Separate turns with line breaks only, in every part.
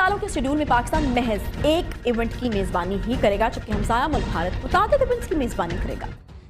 سالوں کے شیڈول میں پاکستان محض ایک ایونٹ کی میزبانی ہی کرے گا، جبکہ ہمسایہ ملک بھارت متعدد ایونٹس کی میزبانی کرے گا۔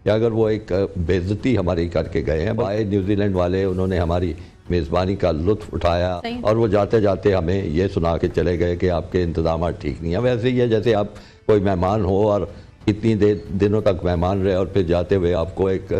یا اگر وہ ایک بے عزتی ہماری کر کے گئے ہیں، آئے نیوزی لینڈ والے، انہوں نے ہماری میزبانی کا لطف اٹھایا اور وہ جاتے جاتے ہمیں یہ سنا کے چلے گئے کہ آپ کے انتظامات ٹھیک نہیں ہیں۔ ویسے ہی ہے جیسے آپ کوئی مہمان ہو اور اتنی دنوں تک مہمان رہے اور پھر جاتے ہوئے آپ کو ایک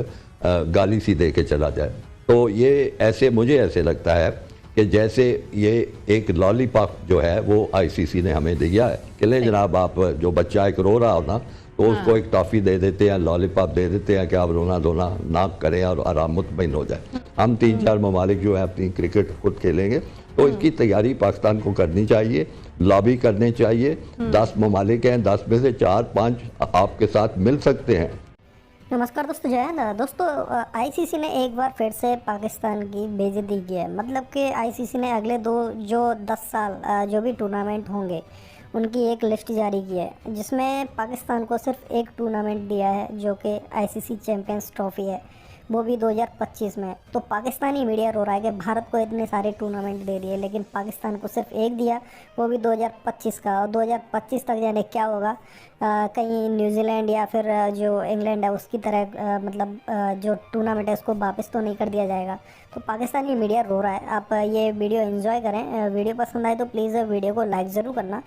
گالی سی دے کے چلا جائے۔ تو یہ مجھے ایسے لگتا ہے کہ جیسے یہ ایک لالی پاپ جو ہے وہ آئی سی سی نے ہمیں دیا ہے کہ لیں جناب، آپ جو بچہ ایک رو رہا ہو نا تو اس کو ایک ٹافی دے دیتے ہیں، لالی پاپ دے دیتے ہیں کہ آپ رونا دھونا نہ کریں اور آرام مطمئن ہو جائے۔ ہم 3-4 ممالک جو ہے اپنی کرکٹ خود کھیلیں گے، تو اس کی تیاری پاکستان کو کرنی چاہیے، لابی کرنے چاہیے۔ 10 ممالک ہیں، 10 میں سے 4-5 آپ کے ساتھ مل سکتے ہیں۔
نمسکار دوستو، جو ہے نا دوستو، آئی سی سی نے ایک بار پھر سے پاکستان کی بے عزتی کی ہے۔ مطلب کہ آئی سی سی نے اگلے 10 سال جو بھی ٹورنامنٹ ہوں گے ان کی ایک لسٹ جاری کی ہے، جس میں پاکستان کو صرف ایک ٹورنامنٹ دیا ہے جو کہ آئی سی سی چیمپئنز ٹرافی ہے، وہ بھی 2025 میں۔ تو پاکستانی میڈیا رو رہا ہے کہ بھارت کو اتنے سارے ٹورنامنٹ دے دیے لیکن پاکستان کو صرف ایک دیا، وہ بھی 2025 کا، اور 2025 تک یعنی کیا ہوگا، کہیں نیوزی لینڈ یا پھر جو انگلینڈ ہے اس کی طرح مطلب جو ٹورنامنٹ ہے اس کو واپس تو نہیں کر دیا جائے گا۔ تو پاکستانی میڈیا رو رہا ہے۔ آپ یہ ویڈیو انجوائے کریں، ویڈیو پسند آئے تو پلیز ویڈیو کو لائک ضرور کرنا۔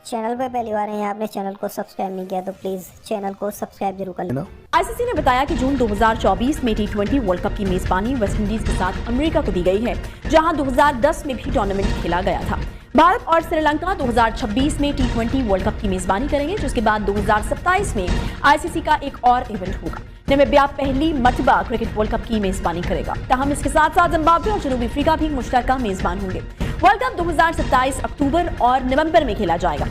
چینل پہ پہلی بار ہیں یا آپ نے چینل کو سبسکرائب نہیں کیا تو پلیز چینل کو سبسکرائب ضرور کر لینا۔
آئی سی سی نے بتایا کہ جون 2024 میں T20 ورلڈ کپ کی میزبانی ویسٹ انڈیز کے ساتھ امریکہ کو دی گئی ہے، جہاں 2010 میں بھی ٹورنامنٹ کھیلا گیا تھا۔ بھارت اور سری لنکا 2026 میں T20 ورلڈ کپ کی میزبانی کریں گے، جس کے بعد 2027 میں آئی سی سی کا ایک اور ایونٹ ہوگا۔ نمیبیا پہلی مرتبہ کرکٹ ورلڈ کپ کی میزبانی کرے گا، تاہم اس کے ساتھ ساتھ زمبابوے اور جنوبی افریقہ بھی مشترکہ میزبان ہوں گے۔ ورلڈ کپ 2027 اکتوبر اور نومبر میں کھیلا جائے گا۔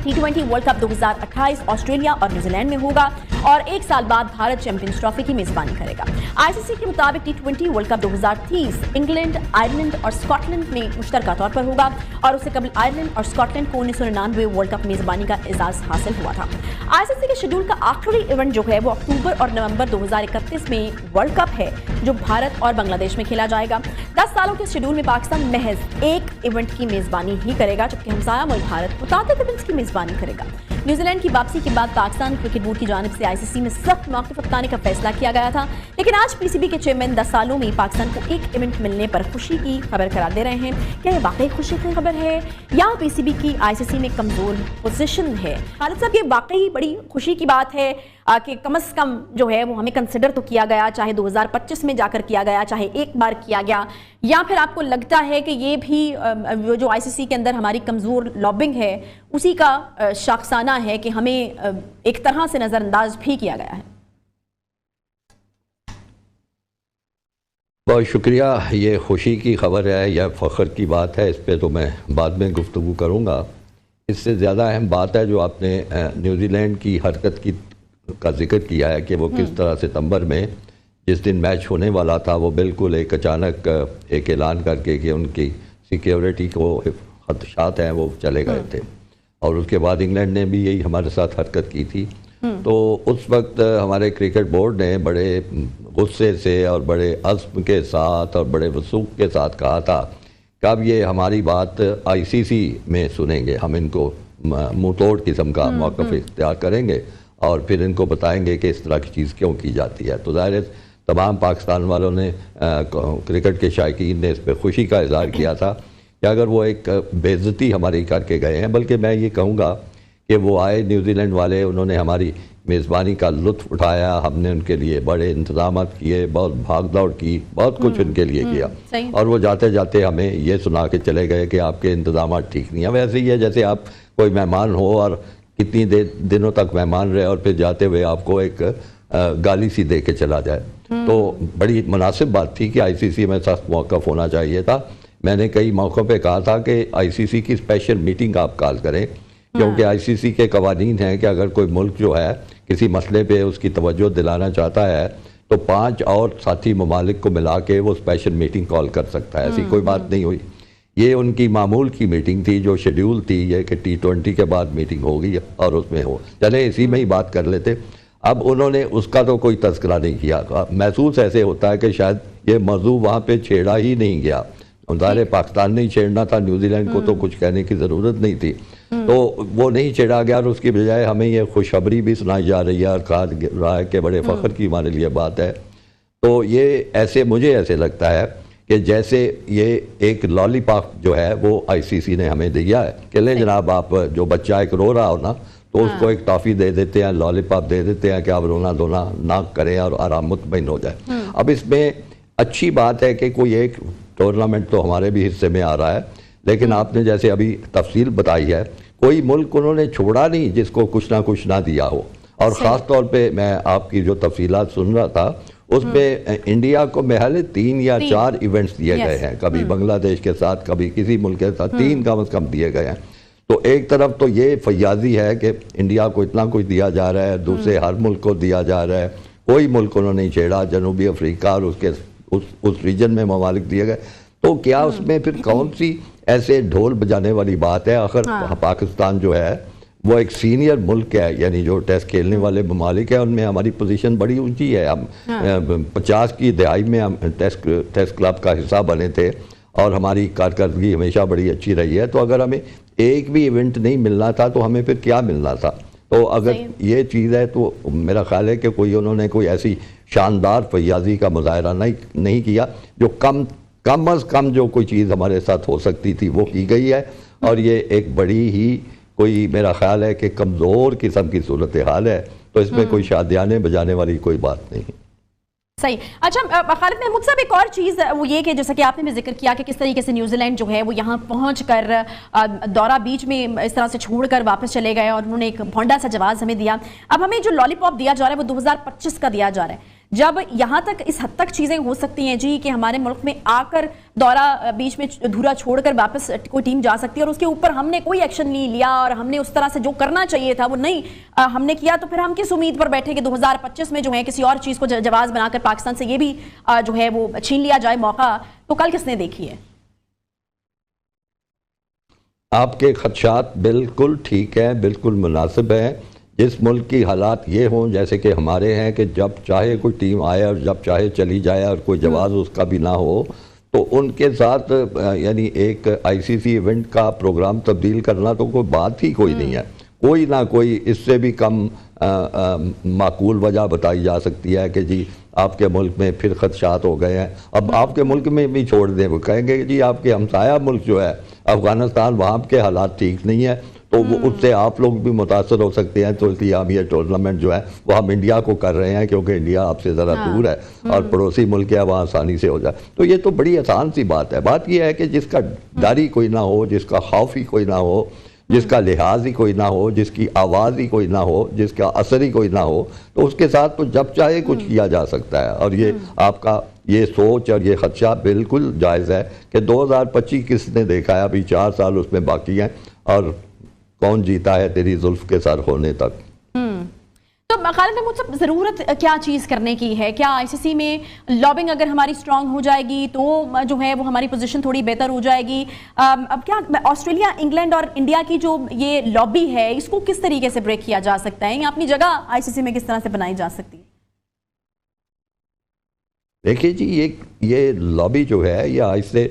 T20 ورلڈ کپ 2028 آسٹریلیا اور نیوزی لینڈ میں ہوگا اور ایک سال بعد بھارت چیمپئنز ٹرافی کی میزبانی کرے گا۔ آئی سی سی کے مطابق T20 world cup 2030 England, Ireland اور اسکاٹ لینڈ میں مشترکہ طور پر ہوگا، اور اس سے قبل آئرلینڈ اور اسکاٹ لینڈ کو 1999 ورلڈ کپ میزبانی کا اعزاز حاصل ہوا تھا۔ آئی سی سی کے شیڈول کا آخری ایونٹ جو ہے وہ اکتوبر اور نومبر 2031 میں ورلڈ کپ ہے، جو بھارت اور بنگلہ دیش میں کھیلا جائے گا۔ 10 سالوں کے شیڈول میں پاکستان محض ایک ایونٹ کی میزبانی ہی کرے گا، جبکہ ہمسایہ ملک بھارت متعدد ایونٹس کی میزبانی کرے گا۔ نیوزی لینڈ کی واپسی کے بعد پاکستان کرکٹ بورڈ کی جانب سے آئی سی سی میں سخت موقف اپنانے کا فیصلہ کیا گیا تھا، لیکن آج پی سی بی کے چیئرمین 10 سالوں میں پاکستان کو ایک ایونٹ ملنے پر خوشی کی خبر قرار دے رہے ہیں۔ کیا یہ واقعی خوشی کی خبر ہے یا پی سی بی کی آئی سی سی میں کمزور پوزیشن ہے؟ خالد صاحب، یہ واقعی بڑی خوشی کی بات ہے کہ کم از کم جو ہے وہ ہمیں کنسیڈر تو کیا گیا، چاہے 2025 میں جا کر کیا گیا، چاہے ایک بار کیا گیا، یا پھر آپ کو لگتا ہے کہ یہ بھی جو آئی سی سی کے اندر ہماری کمزور لابنگ ہے اسی کا شاخسانہ ہے کہ ہمیں ایک طرح سے نظر انداز بھی کیا گیا ہے؟
بہت شکریہ۔ یہ خوشی کی خبر ہے یا فخر کی بات ہے، اس پہ تو میں بعد میں گفتگو کروں گا۔ اس سے زیادہ اہم بات ہے جو آپ نے نیوزی لینڈ کی حرکت کا ذکر کیا ہے کہ وہ کس طرح ستمبر میں جس دن میچ ہونے والا تھا وہ بالکل ایک اچانک ایک اعلان کر کے کہ ان کی سیکیورٹی کو خدشات ہیں وہ چلے گئے تھے، اور اس کے بعد انگلینڈ نے بھی یہی ہمارے ساتھ حرکت کی تھی۔ تو اس وقت ہمارے کرکٹ بورڈ نے بڑے غصے سے اور بڑے عزم کے ساتھ اور بڑے وثوق کے ساتھ کہا تھا کہ اب یہ ہماری بات آئی سی سی میں سنیں گے، ہم ان کو منہ توڑ قسم کا موقف اختیار کریں گے اور پھر ان کو بتائیں گے کہ اس طرح کی چیز کیوں کی جاتی ہے۔ تو ظاہر ہے تمام پاکستان والوں نے، کرکٹ کے شائقین نے اس پہ خوشی کا اظہار کیا تھا کہ اگر وہ ایک بے عزتی ہماری کر کے گئے ہیں، بلکہ میں یہ کہوں گا کہ وہ آئے نیوزی لینڈ والے، انہوں نے ہماری میزبانی کا لطف اٹھایا، ہم نے ان کے لیے بڑے انتظامات کیے، بہت بھاگ دوڑ کی، بہت کچھ ان کے لیے کیا، اور وہ جاتے جاتے ہمیں یہ سنا کے چلے گئے کہ آپ کے انتظامات ٹھیک نہیں ہیں۔ ویسے ہی ہے جیسے آپ کوئی مہمان ہو اور کتنی دنوں تک مہمان رہے اور پھر جاتے ہوئے آپ کو ایک گالی سی دے کے چلا جائے۔ تو بڑی مناسب بات تھی کہ آئی سی سی میں سخت موقف ہونا چاہیے تھا۔ میں نے کئی موقعوں پہ کہا تھا کہ آئی سی سی کی اسپیشل میٹنگ آپ کال کریں، کیونکہ آئی سی سی کے قوانین ہیں کہ اگر کوئی ملک جو ہے کسی مسئلے پہ اس کی توجہ دلانا چاہتا ہے تو 5 اور ساتھی ممالک کو ملا کے وہ اسپیشل میٹنگ کال کر سکتا ہے۔ ایسی کوئی بات نہیں ہوئی، یہ ان کی معمول کی میٹنگ تھی جو شیڈیول تھی، یہ کہ T20 کے بعد میٹنگ ہوگی اور اس میں ہو، چلیں اسی میں ہی بات کر لیتے۔ اب انہوں نے اس کا تو کوئی تذکرہ نہیں کیا، محسوس ایسے ہوتا ہے کہ شاید یہ موضوع وہاں پہ چھیڑا ہی نہیں گیا، ظاہر پاکستان نہیں چھیڑنا تھا، نیوزی لینڈ کو تو کچھ کہنے کی ضرورت نہیں تھی، تو وہ نہیں چھیڑا گیا، اور اس کی بجائے ہمیں یہ خوشخبری بھی سنائی جا رہی ہے اور کہا رہا ہے کہ بڑے فخر کی ہمارے لیے بات ہے۔ تو یہ مجھے ایسے لگتا ہے کہ جیسے یہ ایک لالی پاپ جو ہے وہ آئی سی سی نے ہمیں دیا ہے کہ لے جناب، آپ جو بچہ ایک رو رہا ہو نا تو اس کو ایک ٹافی دے دیتے ہیں، لالی پاپ دے دیتے ہیں کہ آپ رونا دھونا نہ کریں اور آرام مطمئن ہو جائے۔ اب اس میں اچھی بات ہے کہ کوئی ایک ٹورنامنٹ تو ہمارے بھی حصے میں آ رہا ہے، لیکن آپ نے جیسے ابھی تفصیل بتائی ہے، کوئی ملک انہوں نے چھوڑا نہیں جس کو کچھ نہ کچھ نہ دیا ہو، اور خاص طور پہ میں آپ کی جو تفصیلات سن رہا تھا اس پہ انڈیا کو محل 3 یا 4 ایونٹس دیے گئے ہیں، کبھی بنگلہ دیش کے ساتھ، کبھی کسی ملک کے ساتھ، 3 کم از کم دیے گئے ہیں۔ تو ایک طرف تو یہ فیاضی ہے کہ انڈیا کو اتنا کچھ دیا جا رہا ہے، دوسرے ہر ملک کو دیا جا رہا ہے، کوئی ملک انہوں نے نہیں چھیڑا، جنوبی افریقہ اور اس ریجن میں ممالک دیے گئے، تو کیا اس میں پھر کون سی ایسے ڈھول بجانے والی بات ہے؟ آخر پاکستان جو ہے وہ ایک سینئر ملک ہے، یعنی جو ٹیسٹ کھیلنے والے ممالک ہیں ان میں ہماری پوزیشن بڑی اونچی ہے، ہم 50 کی دہائی میں ہم ٹیسٹ کلب کا حصہ بنے تھے اور ہماری کارکردگی ہمیشہ بڑی اچھی رہی ہے، تو اگر ہمیں ایک بھی ایونٹ نہیں ملنا تھا تو ہمیں پھر کیا ملنا تھا؟ تو اگر یہ چیز ہے تو میرا خیال ہے کہ انہوں نے کوئی ایسی شاندار فیاضی کا مظاہرہ نہیں کیا، جو کم از کم جو کوئی چیز ہمارے ساتھ ہو سکتی تھی وہ کی گئی ہے، اور یہ ایک بڑی ہی کوئی میرا خیال ہے کہ کمزور قسم کی صورتحال ہے، تو اس میں کوئی شادیانے بجانے والی کوئی بات نہیں۔
صحیح۔ اچھا خالد محمود صاحب، ایک اور چیز وہ یہ کہ جیسا کہ آپ نے بھی ذکر کیا کہ کس طریقے سے نیوزی لینڈ جو ہے وہ یہاں پہنچ کر دورہ بیچ میں اس طرح سے چھوڑ کر واپس چلے گئے اور انہوں نے ایک بھونڈا سا جواز ہمیں دیا۔ اب ہمیں جو لالی پاپ دیا جا رہا ہے وہ 2025 کا دیا جا رہا ہے، جب یہاں تک اس حد تک چیزیں ہو سکتی ہیں جی کہ ہمارے ملک میں آ کر دورہ بیچ میں دھورا چھوڑ کر واپس کوئی ٹیم جا سکتی ہے، اور اس کے اوپر ہم نے کوئی ایکشن نہیں لیا اور ہم نے اس طرح سے جو کرنا چاہیے تھا وہ نہیں ہم نے کیا، تو پھر ہم کس امید پر بیٹھے کہ 2025 میں جو ہے کسی اور چیز کو جواز بنا کر پاکستان سے یہ بھی جو ہے وہ چھین لیا جائے موقع؟ تو کل کس نے دیکھی ہے؟
آپ کے خدشات بالکل ٹھیک ہیں، بالکل مناسب ہیں۔ جس ملک کی حالات یہ ہوں جیسے کہ ہمارے ہیں کہ جب چاہے کوئی ٹیم آئے اور جب چاہے چلی جائے اور کوئی جواز اس کا بھی نہ ہو، تو ان کے ساتھ یعنی ایک آئی سی سی ایونٹ کا پروگرام تبدیل کرنا تو کوئی بات ہی کوئی نہیں ہے۔ کوئی نہ کوئی اس سے بھی کم معقول وجہ بتائی جا سکتی ہے کہ جی آپ کے ملک میں پھر خدشات ہو گئے ہیں، اب آپ کے ملک میں بھی چھوڑ دیں، وہ کہیں گے کہ جی آپ کے ہمسایہ ملک جو ہے افغانستان، وہاں کے حالات ٹھیک نہیں ہیں، تو وہ اس سے آپ لوگ بھی متاثر ہو سکتے ہیں، تو اس لیے ہم یہ ٹورنامنٹ جو ہے وہ ہم انڈیا کو کر رہے ہیں کیونکہ انڈیا آپ سے ذرا دور ہے اور پڑوسی ملک ہے، وہاں آسانی سے ہو جائے۔ تو یہ تو بڑی آسان سی بات ہے۔ بات یہ ہے کہ جس کا ڈر ہی کوئی نہ ہو، جس کا خوف ہی کوئی نہ ہو، جس کا لحاظ ہی کوئی نہ ہو، جس کی آواز ہی کوئی نہ ہو، جس کا اثر ہی کوئی نہ ہو، تو اس کے ساتھ تو جب چاہے کچھ کیا جا سکتا ہے، اور یہ آپ کا یہ سوچ اور یہ خدشہ بالکل جائز ہے کہ 2025 کس نے دیکھا ہے؟ ابھی 4 سال اس میں باقی ہیں، اور کون جیتا ہے تیری زلف کے سر ہونے تک۔
تو خالد محمود صاحب، ضرورت کیا چیز کرنے کی ہے؟ کیا آئی سی سی میں لابنگ اگر ہماری اسٹرانگ ہو جائے گی تو جو ہے وہ ہماری پوزیشن تھوڑی بہتر ہو جائے گی؟ اب کیا آسٹریلیا، انگلینڈ اور انڈیا کی جو یہ لابی ہے اس کو کس طریقے سے بریک کیا جا سکتا ہے، یا اپنی جگہ آئی سی سی میں کس طرح سے بنائی جا سکتی ہے؟
دیکھیے جی، یہ لابی جو ہے یہ آج سے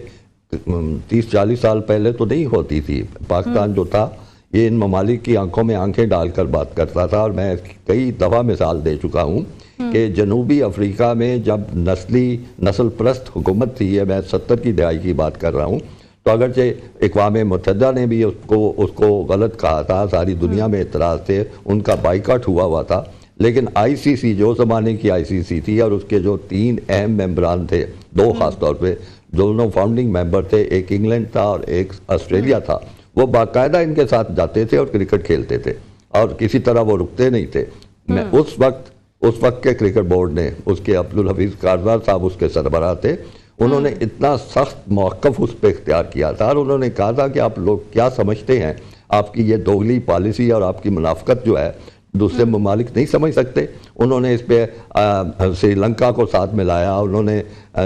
30-40 سال پہلے تو نہیں ہوتی تھی۔ پاکستان جو تھا یہ ان ممالک کی آنکھوں میں آنکھیں ڈال کر بات کرتا تھا، اور میں کئی دفعہ مثال دے چکا ہوں کہ جنوبی افریقہ میں جب نسل پرست حکومت تھی، یہ میں 70 کی دہائی کی بات کر رہا ہوں، تو اگرچہ اقوام متحدہ نے بھی اس کو غلط کہا تھا، ساری دنیا میں اعتراض تھے، ان کا بائیکاٹ ہوا تھا، لیکن آئی سی سی جو زمانے کی آئی سی سی تھی اور اس کے جو 3 اہم ممبران تھے، 2 خاص طور پہ دونوں فاؤنڈنگ ممبر تھے، ایک انگلینڈ تھا اور ایک آسٹریلیا تھا، وہ باقاعدہ ان کے ساتھ جاتے تھے اور کرکٹ کھیلتے تھے، اور کسی طرح وہ رکتے نہیں تھے۔ میں اس وقت کے کرکٹ بورڈ نے، اس کے عبدالحفیظ کارزار صاحب اس کے سربراہ تھے، انہوں نے اتنا سخت موقف اس پہ اختیار کیا تھا، اور انہوں نے کہا تھا کہ آپ لوگ کیا سمجھتے ہیں، آپ کی یہ دوگلی پالیسی اور آپ کی منافقت جو ہے دوسرے ممالک نہیں سمجھ سکتے۔ انہوں نے اس پہ سری لنکا کو ساتھ ملایا، انہوں نے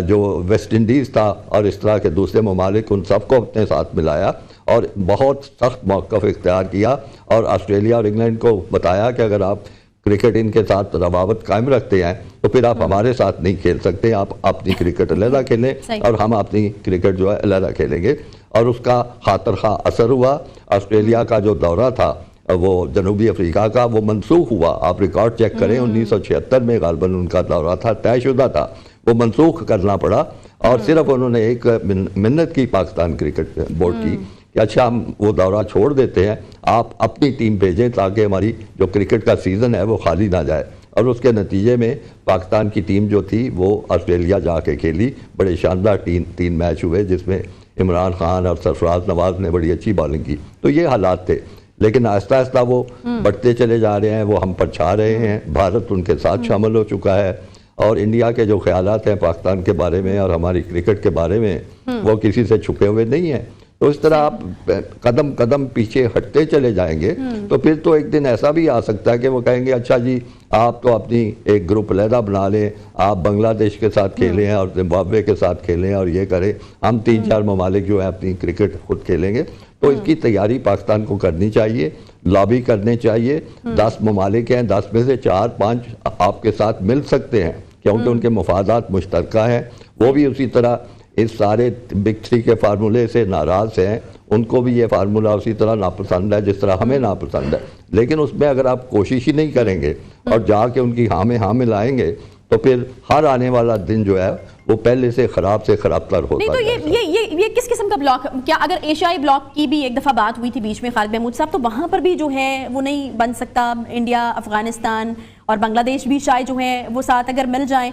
جو ویسٹ انڈیز تھا اور اس طرح کے دوسرے ممالک، ان سب کو اپنے ساتھ ملایا اور بہت سخت موقف اختیار کیا، اور آسٹریلیا اور انگلینڈ کو بتایا کہ اگر آپ کرکٹ ان کے ساتھ روابط قائم رکھتے ہیں تو پھر آپ ہمارے ساتھ نہیں کھیل سکتے. آپ اپنی کرکٹ علیحدہ کھیلیں اور ہم اپنی کرکٹ جو ہے علیحدہ کھیلیں گے. اور اس کا خاطر خواہ اثر ہوا. آسٹریلیا کا جو دورہ تھا وہ جنوبی افریقہ کا وہ منسوخ ہوا. آپ ریکارڈ چیک کریں 1976 میں غالباً ان کا دورہ تھا, طے شدہ تھا, وہ منسوخ کرنا پڑا. اور صرف انہوں نے ایک منت کی پاکستان کرکٹ بورڈ کی کہ اچھا ہم وہ دورہ چھوڑ دیتے ہیں, آپ اپنی ٹیم بھیجیں تاکہ ہماری جو کرکٹ کا سیزن ہے وہ خالی نہ جائے. اور اس کے نتیجے میں پاکستان کی ٹیم جو تھی وہ آسٹریلیا جا کے کھیلی. بڑے شاندار تین میچ ہوئے جس میں عمران خان اور سرفراز نواز نے بڑی اچھی بالنگ کی. تو یہ حالات تھے, لیکن آہستہ آہستہ وہ بڑھتے چلے جا رہے ہیں, وہ ہم پر چھا رہے ہیں. بھارت ان کے ساتھ شامل ہو چکا ہے اور انڈیا کے جو خیالات ہیں پاکستان کے بارے میں اور ہماری کرکٹ کے بارے میں وہ کسی سے چھپے ہوئے نہیں ہیں. تو اس طرح آپ قدم قدم پیچھے ہٹتے چلے جائیں گے تو پھر تو ایک دن ایسا بھی آ سکتا ہے کہ وہ کہیں گے اچھا جی آپ تو اپنی ایک گروپ علیحدہ بنا لیں, آپ بنگلہ دیش کے ساتھ کھیلیں اور زمبابوے کے ساتھ کھیلیں اور یہ کریں, ہم 3-4 ممالک جو ہے اپنی کرکٹ خود کھیلیں گے. تو اس کی تیاری پاکستان کو کرنی چاہیے, لابی کرنے چاہیے. 10 ممالک ہیں, 10 میں سے 4-5 آپ کے ساتھ مل سکتے ہیں کیونکہ ان کے مفادات مشترکہ ہیں. وہ بھی اسی طرح اس سارے بگ 3 کے فارمولے سے ناراض ہیں, ان کو بھی یہ فارمولہ اسی طرح ناپسند ہے جس طرح ہمیں ناپسند ہے. لیکن اس میں اگر آپ کوشش ہی نہیں کریں گے اور جا کے ان کی ہاں میں ہاں ملائیں گے تو پھر ہر آنے والا دن جو ہے وہ پہلے سے خراب تر ہوتا ہے.
نہیں تو یہ کس قسم کا بلاک, کیا اگر ایشیائی بلاک کی بھی ایک دفعہ بات ہوئی تھی بیچ میں خالد محمود صاحب, تو وہاں پر بھی جو ہے وہ نہیں بن سکتا؟ انڈیا, افغانستان اور بنگلہ دیش بھی شاید جو ہے وہ ساتھ اگر مل جائیں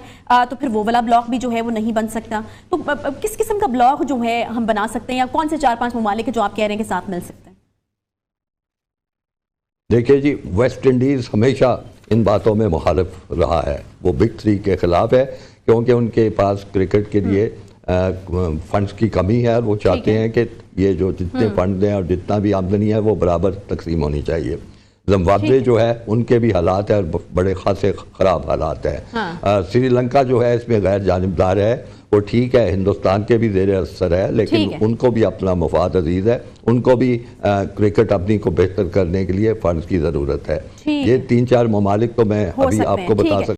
تو پھر وہ والا بلاک بھی جو ہے وہ نہیں بن سکتا. تو کس قسم کا بلاک جو ہے ہم بنا سکتے ہیں, یا کون سے 4-5 ممالک ہیں جو آپ کہہ رہے ہیں کہ ساتھ مل سکتے ہیں؟
دیکھیے جی, ویسٹ انڈیز ہمیشہ ان باتوں میں مخالف رہا ہے, وہ بگ 3 کے خلاف ہے کیونکہ ان کے پاس کرکٹ کے لیے فنڈز کی کمی ہے اور وہ چاہتے ہیں کہ یہ جو جتنے فنڈ ہیں اور جتنا بھی آمدنی ہے وہ برابر تقسیم ہونی چاہیے. زمبابوے جو ہے ان کے بھی حالات ہیں بڑے خاصے خراب حالات ہیں. سری لنکا جو ہے اس میں غیر جانبدار ہے, وہ ٹھیک ہے ہندوستان کے بھی زیر اثر ہے لیکن ان کو بھی اپنا مفاد عزیز ہے, ان کو بھی کرکٹ اپنی کو بہتر کرنے کے لیے فنڈز کی ضرورت ہے. یہ 3-4 ممالک تو میں ابھی آپ کو بتا سکتا ہوں.